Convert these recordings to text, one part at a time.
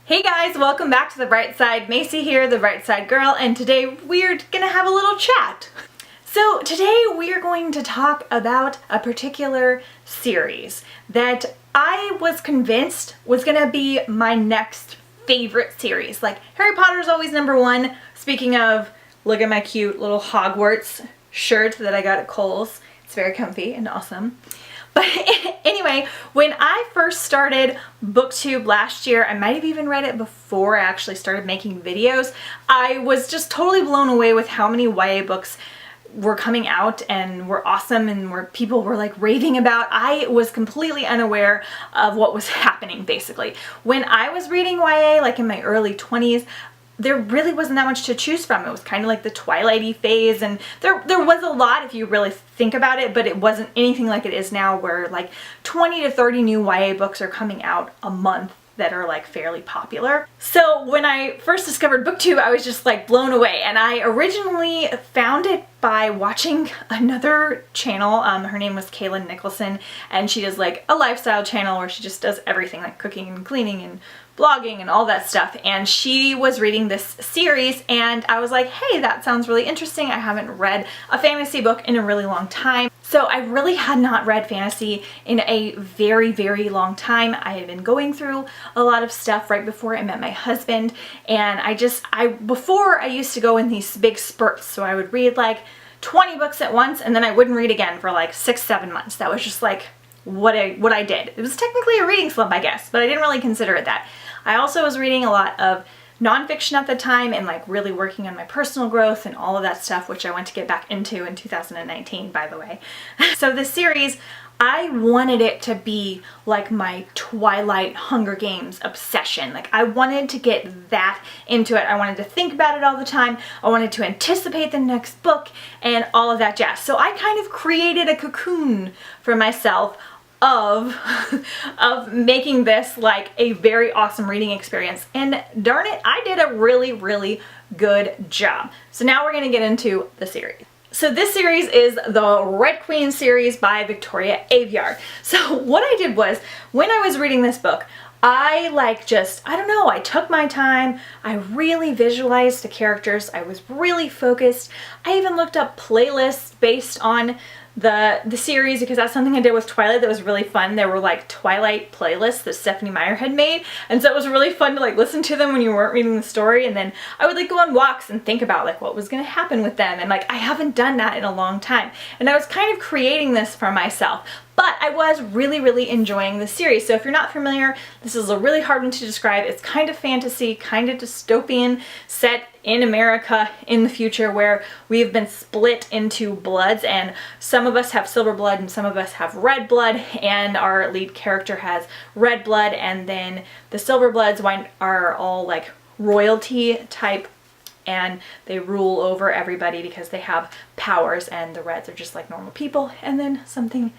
Hey guys, welcome back to The Bright Side. Macy here, the Bright Side Girl, and today we're gonna have a little chat. So today we are going to talk about a particular series that I was convinced was gonna be my next favorite series. Like, Harry Potter's always number one. Speaking of, look at my cute little Hogwarts shirt that I got at Kohl's. It's very comfy and awesome. But anyway, when I first started BookTube last year, I might have even read it before I actually started making videos, I was just totally blown away with how many YA books were coming out and were awesome and where people were like raving about. I was completely unaware of what was happening basically. When I was reading YA, like in my early 20s, there really wasn't that much to choose from. It was kind of like the Twilight-y phase, and there was a lot if you really think about it, but it wasn't anything like it is now where like 20 to 30 new YA books are coming out a month that are like fairly popular. So when I first discovered BookTube, I was just like blown away, and I originally found it by watching another channel. Her name was Kaylin Nicholson, and she does like a lifestyle channel where she just does everything like cooking and cleaning and blogging and all that stuff, and she was reading this series and I was like, hey, that sounds really interesting. I haven't read a fantasy book in a really long time. So I really had not read fantasy in a very, very long time. I had been going through a lot of stuff right before I met my husband, and before I used to go in these big spurts, so I would read like 20 books at once and then I wouldn't read again for like 6-7 months. That was just like what I did. It was technically a reading slump, I guess, but I didn't really consider it that. I also was reading a lot of nonfiction at the time and like really working on my personal growth and all of that stuff, which I want to get back into in 2019, by the way. So this series, I wanted it to be like my Twilight Hunger Games obsession. Like, I wanted to get that into it. I wanted to think about it all the time. I wanted to anticipate the next book and all of that jazz. So I kind of created a cocoon for myself of making this like a very awesome reading experience, and darn it, I did a really, really good job. So now we're gonna get into the series. So this series is the Red Queen series by Victoria Aveyard. So what I did was, when I was reading this book, I don't know, I took my time, I really visualized the characters, I was really focused. I even looked up playlists based on the series, because that's something I did with Twilight that was really fun. There were like Twilight playlists that Stephanie Meyer had made, and so it was really fun to like listen to them when you weren't reading the story, and then I would like go on walks and think about like what was gonna happen with them, and like I haven't done that in a long time, and I was kind of creating this for myself. But I was really, really enjoying the series. So if you're not familiar, this is a really hard one to describe. It's kind of fantasy, kind of dystopian, set in America in the future, where we have been split into bloods, and some of us have silver blood and some of us have red blood, and our lead character has red blood, and then the silver bloods are all like royalty type, and they rule over everybody because they have powers, and the reds are just like normal people, and then something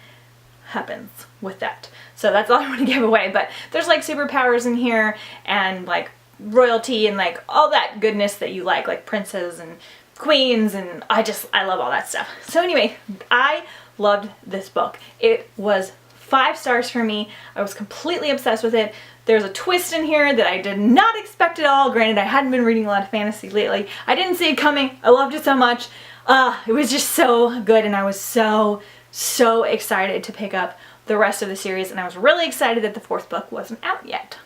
happens with that. So that's all I want to give away, but there's like superpowers in here and like royalty and like all that goodness that you like princes and queens, and I love all that stuff. So anyway, I loved this book. It was 5 stars for me. I was completely obsessed with it. There's a twist in here that I did not expect at all. Granted, I hadn't been reading a lot of fantasy lately. I didn't see it coming. I loved it so much. It was just so good, and I was so excited to pick up the rest of the series, and I was really excited that the 4th book wasn't out yet.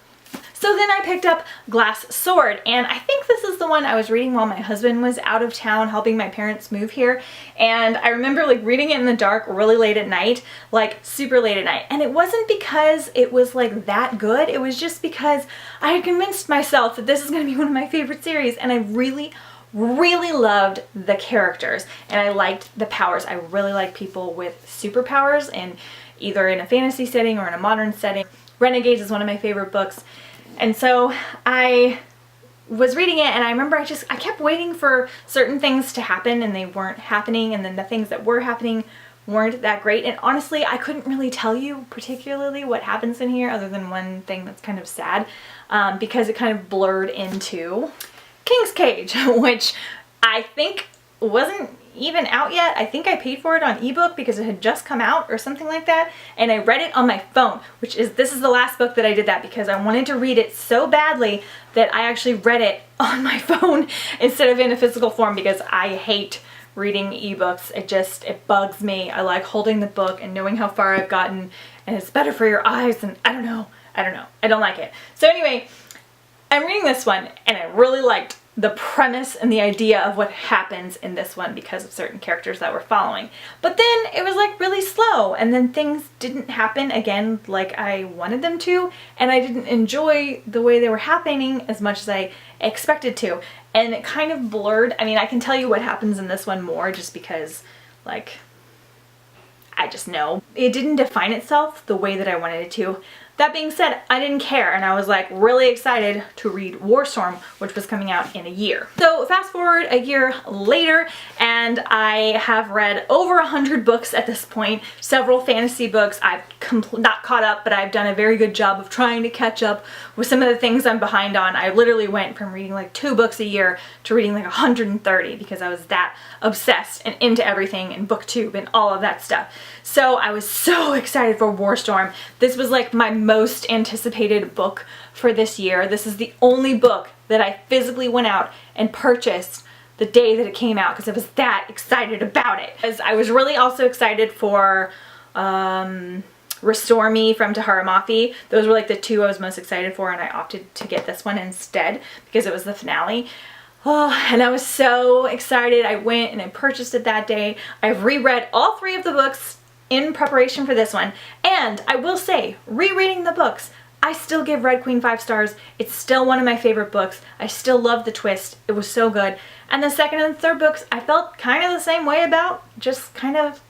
So then I picked up Glass Sword, and I think this is the one I was reading while my husband was out of town helping my parents move here, and I remember like reading it in the dark really late at night, like super late at night, and it wasn't because it was like that good, it was just because I had convinced myself that this is going to be one of my favorite series, and I really loved the characters, and I liked the powers. I really like people with superpowers, and either in a fantasy setting or in a modern setting. Renegades is one of my favorite books, and so I was reading it, and I remember I kept waiting for certain things to happen, and they weren't happening, and then the things that were happening weren't that great, and honestly I couldn't really tell you particularly what happens in here other than one thing that's kind of sad, because it kind of blurred into King's Cage, which I think wasn't even out yet. I think I paid for it on ebook because it had just come out or something like that, and I read it on my phone, this is the last book that I did that because I wanted to read it so badly that I actually read it on my phone instead of in a physical form because I hate reading ebooks. It bugs me. I like holding the book and knowing how far I've gotten, and it's better for your eyes, and I don't know. I don't like it. So anyway, I'm reading this one and I really liked the premise and the idea of what happens in this one because of certain characters that we're following. But then it was like really slow, and then things didn't happen again like I wanted them to, and I didn't enjoy the way they were happening as much as I expected to. And it kind of blurred. I mean, I can tell you what happens in this one more just because, like, I just know. It didn't define itself the way that I wanted it to. That being said, I didn't care, and I was like really excited to read Warstorm, which was coming out in a year. So fast forward a year later, and I have read over 100 books at this point, several fantasy books. I've not caught up, but I've done a very good job of trying to catch up with some of the things I'm behind on. I literally went from reading like 2 books a year to reading like 130 because I was that obsessed and into everything and booktube and all of that stuff. So I was so excited for Warstorm. This was like my most anticipated book for this year. This is the only book that I physically went out and purchased the day that it came out because I was that excited about it. As I was really also excited for Restore Me from Tahara Mafi. Those were like the 2 I was most excited for, and I opted to get this one instead because it was the finale. Oh, and I was so excited. I went and I purchased it that day. I've reread all 3 of the books in preparation for this one, and I will say, rereading the books, I still give Red Queen 5 stars. It's still one of my favorite books. I still love the twist. It was so good. And the second and third books, I felt kind of the same way about, just kind of,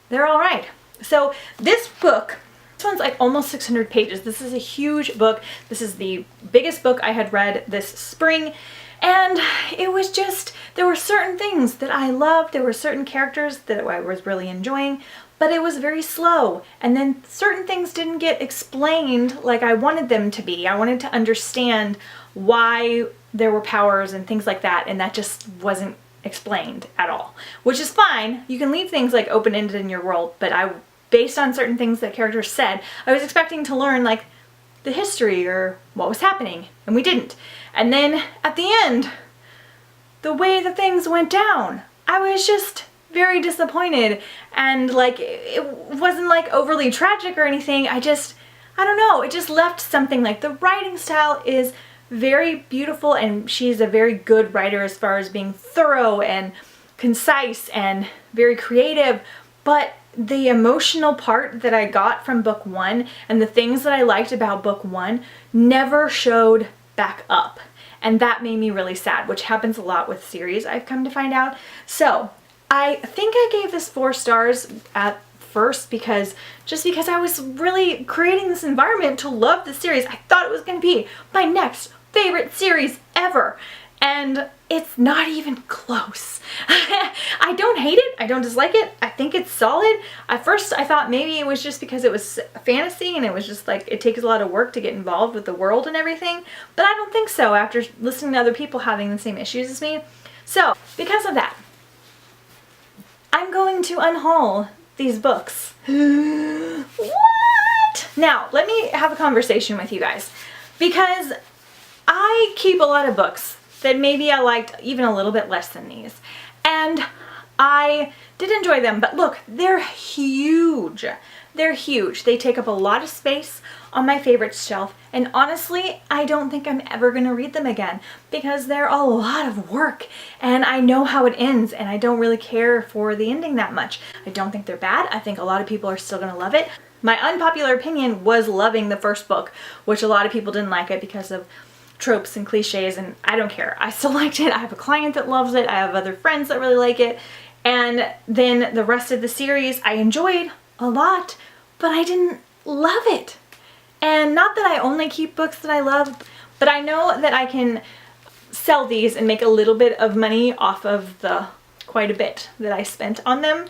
they're all right. So this book, this one's like almost 600 pages. This is a huge book. This is the biggest book I had read this spring. And it was just, there were certain things that I loved. There were certain characters that I was really enjoying, but it was very slow. And then certain things didn't get explained like I wanted them to be. I wanted to understand why there were powers and things like that, and that just wasn't explained at all. Which is fine. You can leave things like open-ended in your world, but based on certain things that characters said, I was expecting to learn like the history or what was happening, and we didn't. And then at the end, the way the things went down, I was just very disappointed, and like it wasn't like overly tragic or anything. I don't know, it just left something. Like, the writing style is very beautiful, and she's a very good writer as far as being thorough and concise and very creative, but the emotional part that I got from book 1 and the things that I liked about book 1 never showed back up. And that made me really sad, which happens a lot with series, I've come to find out. So I think I gave this 4 stars at first because I was really creating this environment to love the series. I thought it was going to be my next favorite series ever. And it's not even close. I don't hate it. I don't dislike it. I think it's solid. At first I thought maybe it was just because it was fantasy and it was just like it takes a lot of work to get involved with the world and everything. But I don't think so after listening to other people having the same issues as me. So because of that, I'm going to unhaul these books. What? Now, let me have a conversation with you guys, because I keep a lot of books that maybe I liked even a little bit less than these. And I did enjoy them, but look, they're huge. They're huge. They take up a lot of space on my favorites shelf, and honestly, I don't think I'm ever gonna read them again because they're a lot of work, and I know how it ends, and I don't really care for the ending that much. I don't think they're bad. I think a lot of people are still gonna love it. My unpopular opinion was loving the first book, which a lot of people didn't like it because of tropes and cliches, and I don't care. I still liked it. I have a client that loves it. I have other friends that really like it. And then the rest of the series I enjoyed a lot, but I didn't love it. And not that I only keep books that I love, but I know that I can sell these and make a little bit of money off of the quite a bit that I spent on them.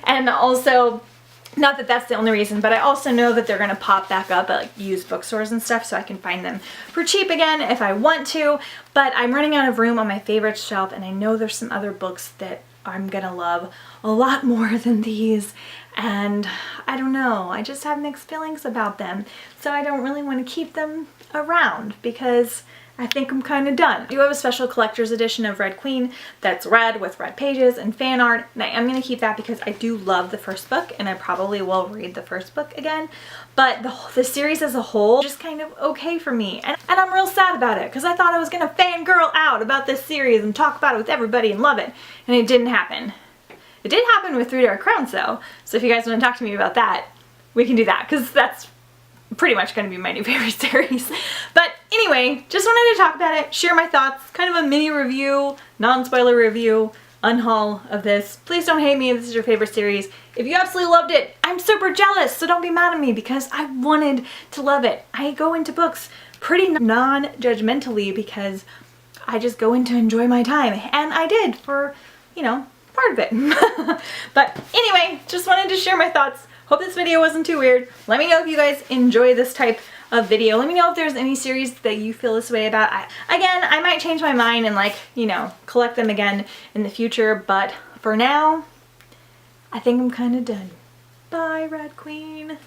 And also Not that that's the only reason, but I also know that they're gonna pop back up at like used bookstores and stuff, so I can find them for cheap again if I want to. But I'm running out of room on my favorite shelf, and I know there's some other books that I'm gonna love a lot more than these. And I don't know, I just have mixed feelings about them. So I don't really want to keep them around because I think I'm kind of done. I do have a special collector's edition of Red Queen that's red with red pages and fan art, and I am going to keep that because I do love the first book and I probably will read the first book again. But the series as a whole is just kind of okay for me, and I'm real sad about it because I thought I was going to fangirl out about this series and talk about it with everybody and love it, and it didn't happen. It did happen with Three Dark Crowns though, so if you guys want to talk to me about that, we can do that because that's pretty much going to be my new favorite series. But anyway, just wanted to talk about it, share my thoughts, kind of a mini review, non-spoiler review, unhaul of this. Please don't hate me if this is your favorite series. If you absolutely loved it, I'm super jealous, so don't be mad at me because I wanted to love it. I go into books pretty non-judgmentally because I just go in to enjoy my time, and I did for, you know, part of it. But anyway, just wanted to share my thoughts. Hope this video wasn't too weird. Let me know if you guys enjoy this type of video. Let me know if there's any series that you feel this way about. Again, I might change my mind and, like, you know, collect them again in the future, but for now, I think I'm kind of done. Bye, Red Queen.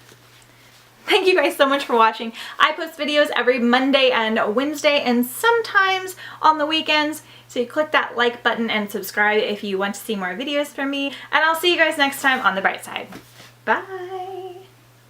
Thank you guys so much for watching. I post videos every Monday and Wednesday and sometimes on the weekends. So you click that like button and subscribe if you want to see more videos from me. And I'll see you guys next time on the bright side. Bye!